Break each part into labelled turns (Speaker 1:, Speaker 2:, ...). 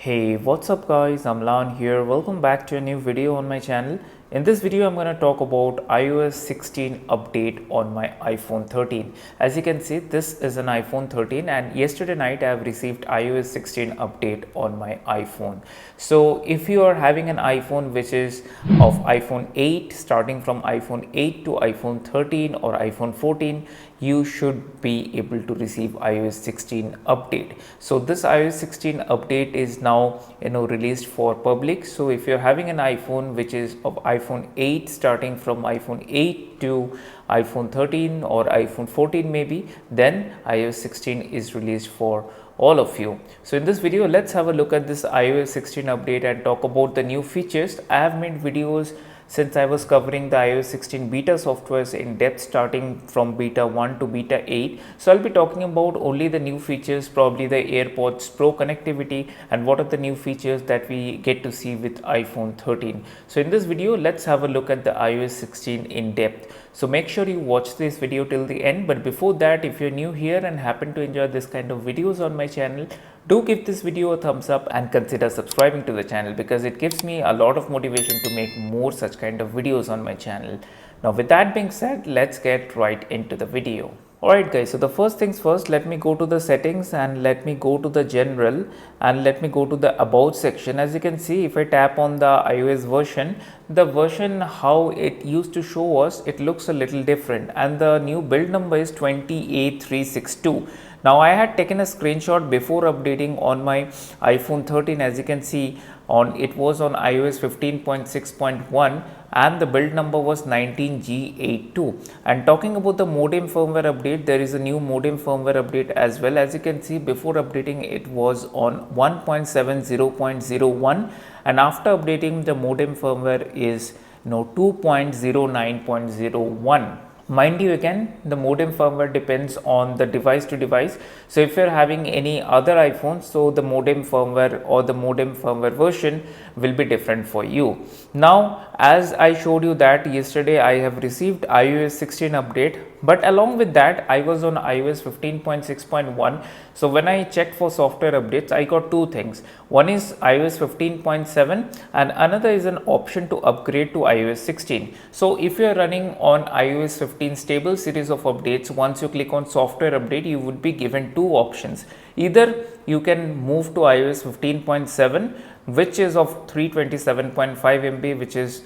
Speaker 1: Hey, what's up guys, I'm Lan here. Welcome back to a new video on my channel. In this video, I'm going to talk about iOS 16 update on my iPhone 13. As you can see, this is an iPhone 13 and yesterday night I have received iOS 16 update on my iPhone. So if you are having an iPhone which is of iPhone 8, starting from iPhone 8 to iPhone 13 or iPhone 14, you should be able to receive iOS 16 update. So this iOS 16 update is now released for public. So if you're having an iPhone which is of iPhone 8, starting from iPhone 8 to iPhone 13 or iPhone 14 maybe, then iOS 16 is released for all of you. So in this video, let's have a look at this iOS 16 update and talk about the new features. I have made videos since I was covering the iOS 16 beta softwares in depth, starting from beta 1 to beta 8. So I'll be talking about only the new features, probably the AirPods Pro connectivity, and what are the new features that we get to see with iPhone 13. So in this video, let's have a look at the iOS 16 in depth. So make sure you watch this video till the end. But before that, if you're new here and happen to enjoy this kind of videos on my channel, do give this video a thumbs up and consider subscribing to the channel, because it gives me a lot of motivation to make more such kind of videos on my channel. Now with that being said, let's get right into the video. Alright guys, so the first things first, let me go to the settings and let me go to the general and let me go to the about section. As you can see, if I tap on the iOS version, the version how it used to show us, it looks a little different, and the new build number is 28362. Now I had taken a screenshot before updating on my iPhone 13. As you can see, it was on iOS 15.6.1 and the build number was 19G82. And talking about the modem firmware update, there is a new modem firmware update as well. As you can see, before updating it was on 1.70.01 and after updating the modem firmware is 2.09.01. Mind you, again, the modem firmware depends on the device to device. So if you're having any other iPhone, so the modem firmware or the modem firmware version will be different for you. Now, as I showed you that yesterday I have received iOS 16 update, but along with that I was on iOS 15.6.1. so when I checked for software updates, I got two things. One is iOS 15.7 and another is an option to upgrade to iOS 16. So if you are running on iOS 15 stable series of updates, once you click on software update, you would be given two options. Either you can move to iOS 15.7, which is of 327.5 MB, which is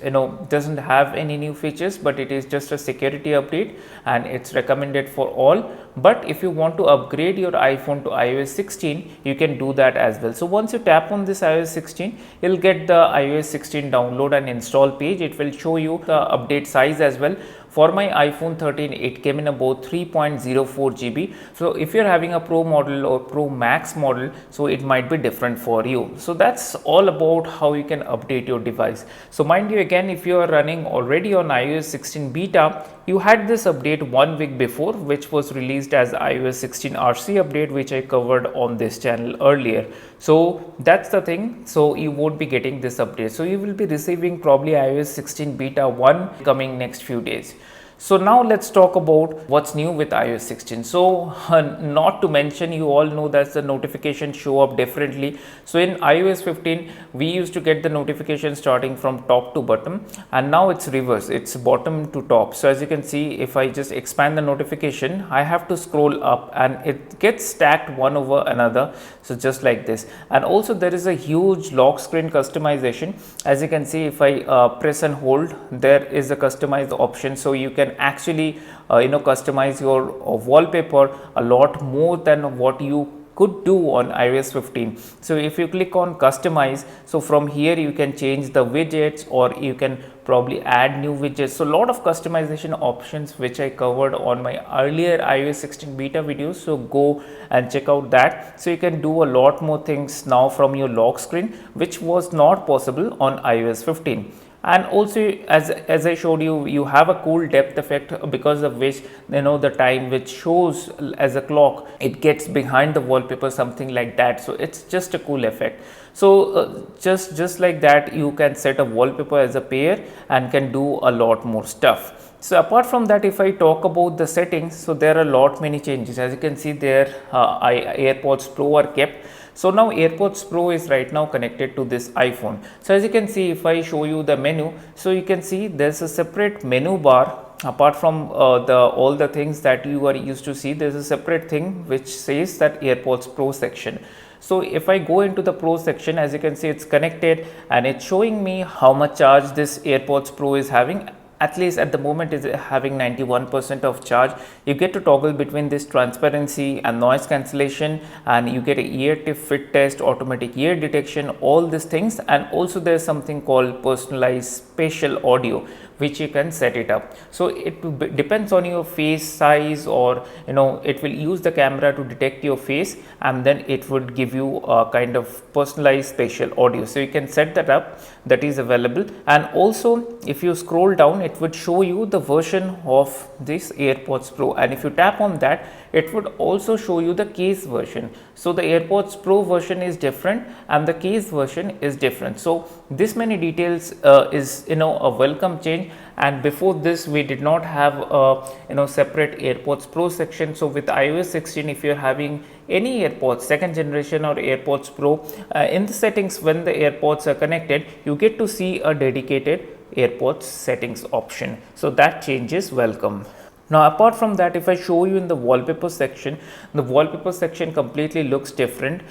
Speaker 1: doesn't have any new features, but it is just a security update and it's recommended for all. But if you want to upgrade your iPhone to iOS 16, you can do that as well. So once you tap on this iOS 16, you'll get the iOS 16 download and install page. It will show you the update size as well. For my iPhone 13, it came in about 3.04 GB. So if you're having a Pro model or Pro Max model, so it might be different for you. So that's all about how you can update your device. So mind you, again, if you are running already on iOS 16 beta, you had this update 1 week before, which was released as iOS 16 RC update, which I covered on this channel earlier. So that's the thing. So you won't be getting this update. So you will be receiving probably iOS 16 beta 1 coming next few days. So now let's talk about what's new with iOS 16. So not to mention, you all know that the notifications show up differently. So in iOS 15, we used to get the notification starting from top to bottom, and now it's reverse, it's bottom to top. So as you can see, if I just expand the notification, I have to scroll up and it gets stacked one over another. So just like this. And also there is a huge lock screen customization. As you can see, if I press and hold, there is a customized option. So you can actually customize your wallpaper a lot more than what you could do on iOS 15. So if you click on customize, so from here you can change the widgets or you can probably add new widgets. So a lot of customization options which I covered on my earlier iOS 16 beta videos. So go and check out that. So you can do a lot more things now from your lock screen, which was not possible on iOS 15. And also, as I showed you, you have a cool depth effect, because of which the time which shows as a clock, it gets behind the wallpaper, something like that. So it's just a cool effect. So just like that, you can set a wallpaper as a pair and can do a lot more stuff. So apart from that, if I talk about the settings, so there are a lot many changes. As you can see there, AirPods Pro are kept. So now AirPods Pro is right now connected to this iPhone. So as you can see, if I show you the menu, so you can see there's a separate menu bar. Apart from all the things that you are used to see, there's a separate thing which says that AirPods Pro section. So if I go into the Pro section, as you can see, it's connected and it's showing me how much charge this AirPods Pro is having. At least at the moment is having 91% of charge. You get to toggle between this transparency and noise cancellation, and you get a ear tip fit test, automatic ear detection, all these things. And also there's something called personalized spatial audio, which you can set it up. So it depends on your face size, or it will use the camera to detect your face, and then it would give you a kind of personalized spatial audio. So you can set that up, that is available. And also if you scroll down, it would show you the version of this AirPods Pro, and if you tap on that, it would also show you the case version. So the AirPods Pro version is different and the case version is different. So this many details is a welcome change. And before this we did not have a separate AirPods Pro section. So with iOS 16, if you're having any AirPods second generation or AirPods Pro, in the settings when the AirPods are connected, you get to see a dedicated AirPods settings option. So that change is welcome. Now apart from that, if I show you in the wallpaper section, the wallpaper section completely looks different.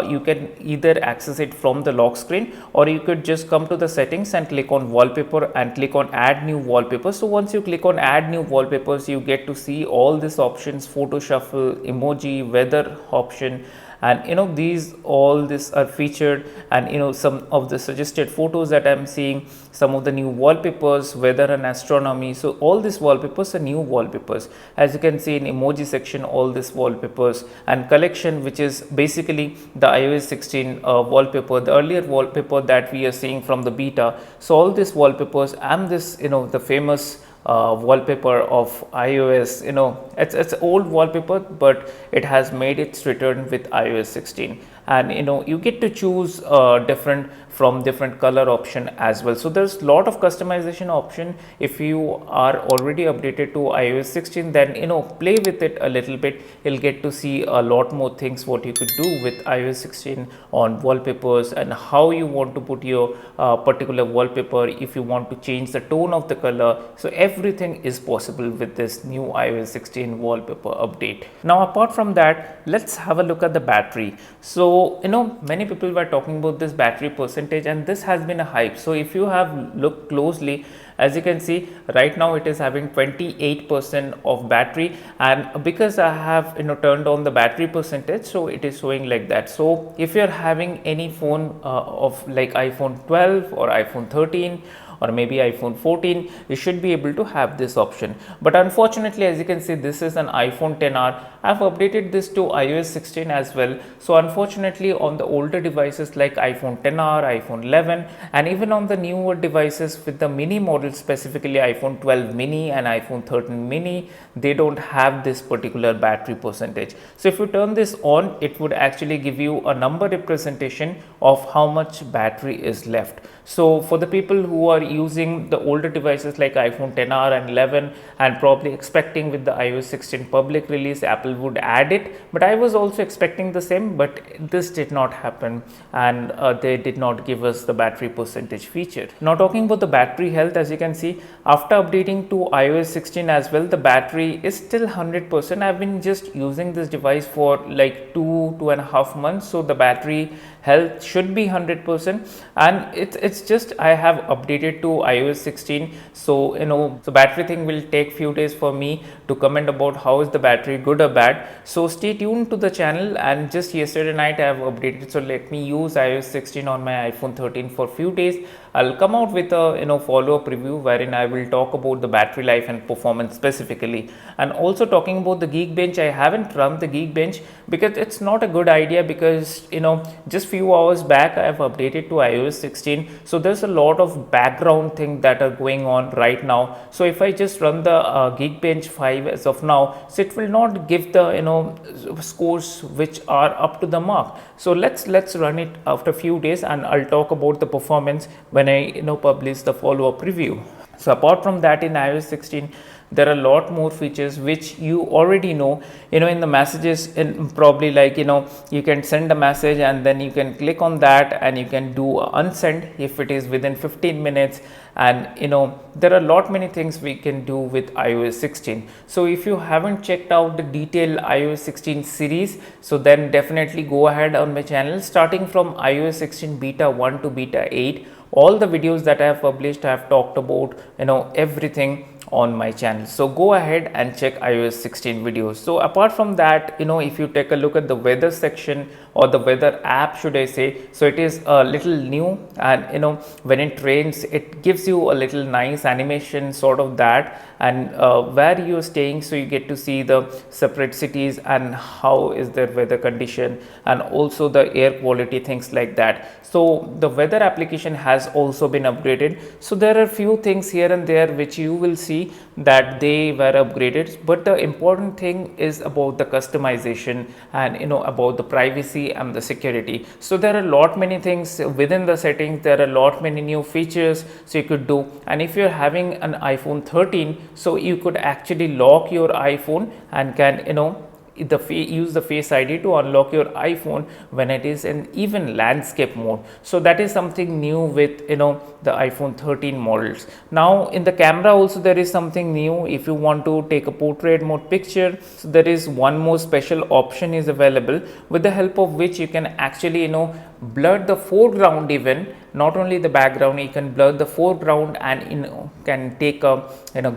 Speaker 1: You can either access it from the lock screen, or you could just come to the settings and click on wallpaper and click on add new wallpapers. So once you click on add new wallpapers, you get to see all these options: photo shuffle, emoji, weather option, and these all this are featured. And some of the suggested photos that I'm seeing, some of the new wallpapers, weather and astronomy. So all these wallpapers are new wallpapers. As you can see in emoji section, all these wallpapers, and collection, which is basically the iOS 16 wallpaper, the earlier wallpaper that we are seeing from the beta. So all these wallpapers and this the famous wallpaper of iOS, it's old wallpaper, but it has made its return with iOS 16. And you get to choose different color option as well. So there's a lot of customization option. If you are already updated to iOS 16, then play with it a little bit. You'll get to see a lot more things what you could do with iOS 16 on wallpapers, and how you want to put your particular wallpaper, if you want to change the tone of the color. So everything is possible with this new iOS 16 wallpaper update. Now apart from that, let's have a look at the battery. So many people were talking about this battery percentage, and this has been a hype. So if you have looked closely, as you can see right now, it is having 28% of battery. And because I have turned on the battery percentage, so it is showing like that. So if you are having any phone of like iPhone 12 or iPhone 13 or maybe iPhone 14, you should be able to have this option. But unfortunately, as you can see, this is an iPhone 10R. I've updated this to iOS 16 as well. So unfortunately, on the older devices like iPhone 10R, iPhone 11, and even on the newer devices with the mini model, specifically iPhone 12 mini and iPhone 13 mini, they don't have this particular battery percentage. So if you turn this on, it would actually give you a number representation of how much battery is left. So for the people who are using the older devices like iPhone 10R and 11, and probably expecting with the iOS 16 public release, Apple would add it. But I was also expecting the same, but this did not happen, and they did not give us the battery percentage feature. Now talking about the battery health, as you can see, after updating to iOS 16 as well, the battery is still 100%. I've been just using this device for like 2.5 months, so the battery health should be 100%. And it's just I have updated to iOS 16, so the battery thing will take few days for me to comment about how is the battery, good or bad. So stay tuned to the channel. And just yesterday night I have updated, so let me use iOS 16 on my iPhone 13 for few days. I'll come out with a follow-up review wherein I will talk about the battery life and performance specifically. And also talking about the Geekbench, I haven't run the Geekbench because it's not a good idea, because just few hours back I have updated to iOS 16, so there's a lot of background thing that are going on right now. So if I just run the Geekbench 5 as of now, so it will not give the scores which are up to the mark. So let's run it after few days, and I'll talk about the performance when I publish the follow-up review. So apart from that, in iOS 16, There are a lot more features which you already know, in the messages, in probably like, you can send a message and then you can click on that and you can do a unsend if it is within 15 minutes. And there are a lot many things we can do with iOS 16. So if you haven't checked out the detailed iOS 16 series, so then definitely go ahead on my channel, starting from iOS 16 beta 1 to beta 8. All the videos that I have published, I have talked about everything on my channel. So go ahead and check iOS 16 videos. So apart from that, if you take a look at the weather section or the weather app, should I say, so it is a little new, and when it rains, it gives you a little nice animation sort of that, and where you are staying, so you get to see the separate cities and how is their weather condition, and also the air quality, things like that. So the weather application has also been upgraded. So there are few things here and there which you will see that they were upgraded, but the important thing is about the customization and about the privacy and the security. So there are a lot many things within the settings. There are a lot many new features so you could do. And if you're having an iPhone 13, so you could actually lock your iPhone and can use the Face ID to unlock your iPhone when it is in even landscape mode. So that is something new with the iPhone 13 models. Now in the camera also there is something new. If you want to take a portrait mode picture, so there is one more special option is available, with the help of which you can actually blur the foreground, even not only the background, you can blur the foreground and can take a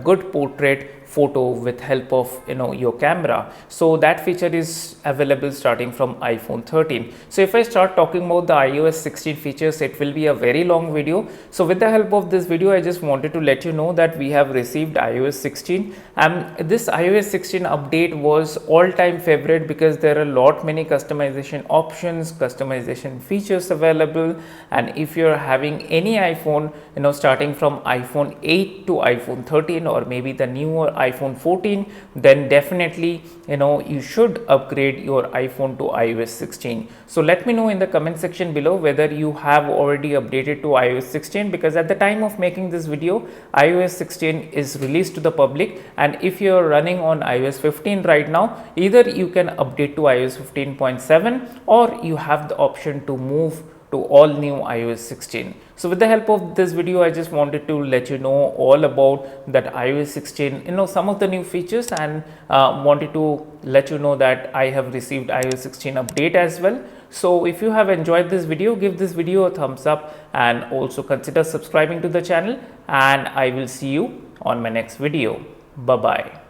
Speaker 1: good portrait photo with help of your camera. So that feature is available starting from iPhone 13. So if I start talking about the iOS 16 features, it will be a very long video. So with the help of this video, I just wanted to let you know that we have received iOS 16, and this iOS 16 update was all-time favorite because there are a lot many customization options, customization features available. And if you're having any iPhone starting from iPhone 8 to iPhone 13 or maybe the newer iPhone 14, then definitely you should upgrade your iPhone to iOS 16. So let me know in the comment section below whether you have already updated to iOS 16, because at the time of making this video, iOS 16 is released to the public, and if you are running on iOS 15 right now, either you can update to iOS 15.7 or you have the option to move to all new iOS 16. So with the help of this video, I just wanted to let you know all about that iOS 16, some of the new features, and wanted to let you know that I have received iOS 16 update as well. So if you have enjoyed this video, give this video a thumbs up and also consider subscribing to the channel, and I will see you on my next video. Bye bye.